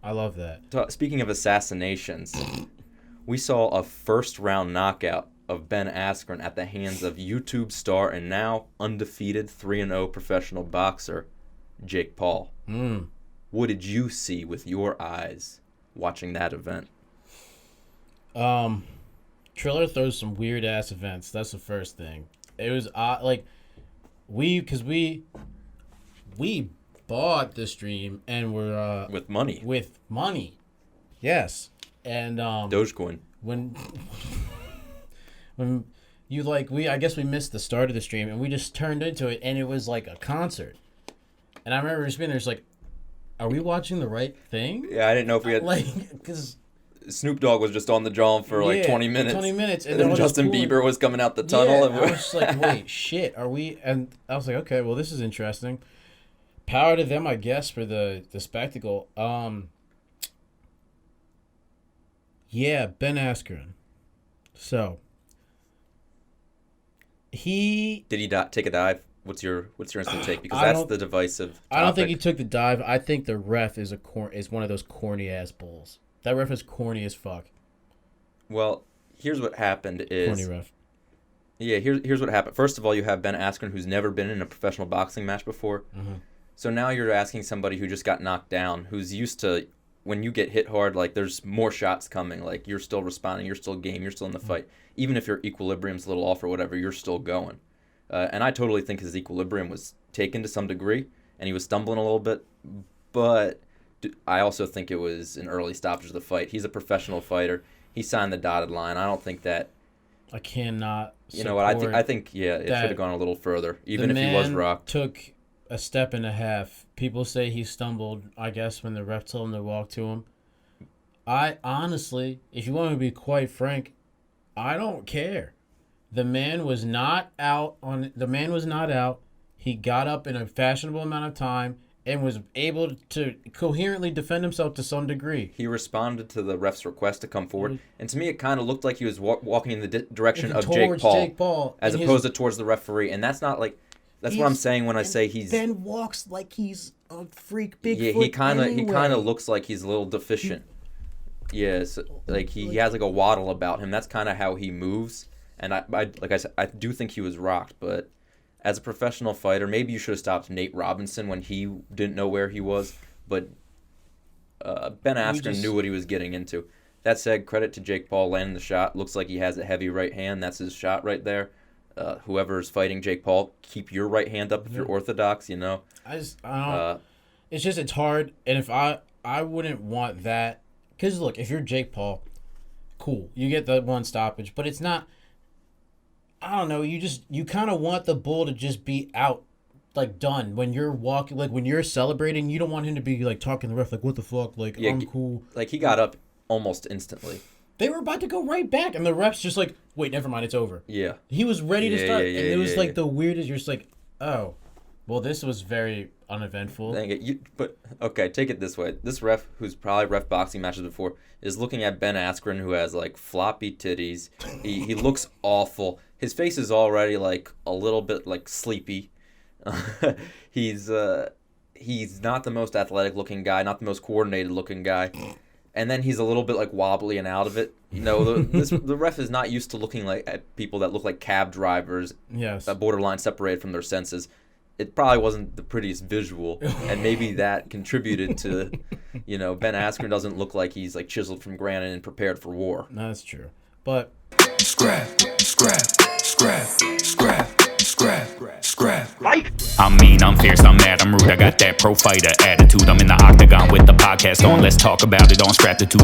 I love that. Speaking of assassinations, we saw a first-round knockout of Ben Askern at the hands of YouTube star and now undefeated 3-0 professional boxer Jake Paul. What did you see with your eyes watching that event? Triller throws some weird ass events. That's the first thing. It was like we bought the stream and we're With money. With money. Yes. And Dogecoin. When you I guess we missed the start of the stream and we just turned into it and it was like a concert. And I remember just being there, just like, are we watching the right thing? Yeah, I didn't know if we had because Snoop Dogg was just on the drum for 20 minutes. 20 minutes. And then Justin Bieber was coming out the tunnel. And I was just like, wait, shit, are we? And I was like, okay, well, this is interesting. Power to them, I guess, for the spectacle. Yeah, Ben Askren. So did he take a dive? What's your instant take? Because that's the divisive topic. I don't think he took the dive. I think the ref is one of those corny ass bulls. That ref is corny as fuck. Well, here's what happened is... Corny ref. Yeah, here's what happened. First of all, you have Ben Askren, who's never been in a professional boxing match before. Mm-hmm. So now you're asking somebody who just got knocked down, who's used to, when you get hit hard, like, there's more shots coming. Like, you're still responding, you're still game, you're still in the fight. Even if your equilibrium's a little off or whatever, you're still going. And I totally think his equilibrium was taken to some degree, and he was stumbling a little bit, but... I also think it was an early stoppage of the fight. He's a professional fighter. He signed the dotted line. I don't think that... I cannot You know what? I think it should have gone a little further, even if he was rocked. Took a step and a half. People say he stumbled, I guess, when the ref told him to walk to him. I honestly, if you want me to be quite frank, I don't care. The man was not out. He got up in a fashionable amount of time and was able to coherently defend himself to some degree. He responded to the ref's request to come forward. And to me, it kind of looked like he was walking in the direction of Jake Paul. As opposed to towards the referee. And that's not like... That's what I'm saying when I say he's... Ben walks like he's a freak Bigfoot. Yeah, he kind of looks like he's a little deficient. Yes, like he has like a waddle about him. That's kind of how he moves. And I like I said, I do think he was rocked, but... As a professional fighter, maybe you should have stopped Nate Robinson when he didn't know where he was. But Ben Askren knew what he was getting into. That said, credit to Jake Paul landing the shot. Looks like he has a heavy right hand. That's his shot right there. Whoever is fighting Jake Paul, keep your right hand up if you're orthodox, you know. I don't. It's hard. And if I wouldn't want that. Because, look, if you're Jake Paul, cool. You get the one stoppage. But it's not... I don't know, you kind of want the bull to just be out, like, done. When you're walking, like, when you're celebrating, you don't want him to be, like, talking to the ref, like, what the fuck, like, I'm cool. Like, he got up almost instantly. They were about to go right back, and the ref's just like, wait, never mind, it's over. Yeah. He was ready to start, and it was, like, the weirdest, you're just like, oh, well, this was very uneventful. Dang it. But, okay, take it this way. This ref, who's probably ref boxing matches before, is looking at Ben Askren, who has, like, floppy titties. He looks awful. His face is already, like, a little bit, like, sleepy. He's not the most athletic-looking guy, not the most coordinated-looking guy. And then he's a little bit, like, wobbly and out of it. You know, the ref is not used to looking like at people that look like cab drivers. Yes. That borderline separated from their senses. It probably wasn't the prettiest visual. And maybe that contributed to, you know, Ben Askren doesn't look like he's, like, chiseled from granite and prepared for war. No, that's true. But... Scrap. I'm mean, I'm fierce, I'm mad, I'm rude. I got that pro fighter attitude. I'm in the octagon with the podcast on. Let's talk about it on Scraptitude.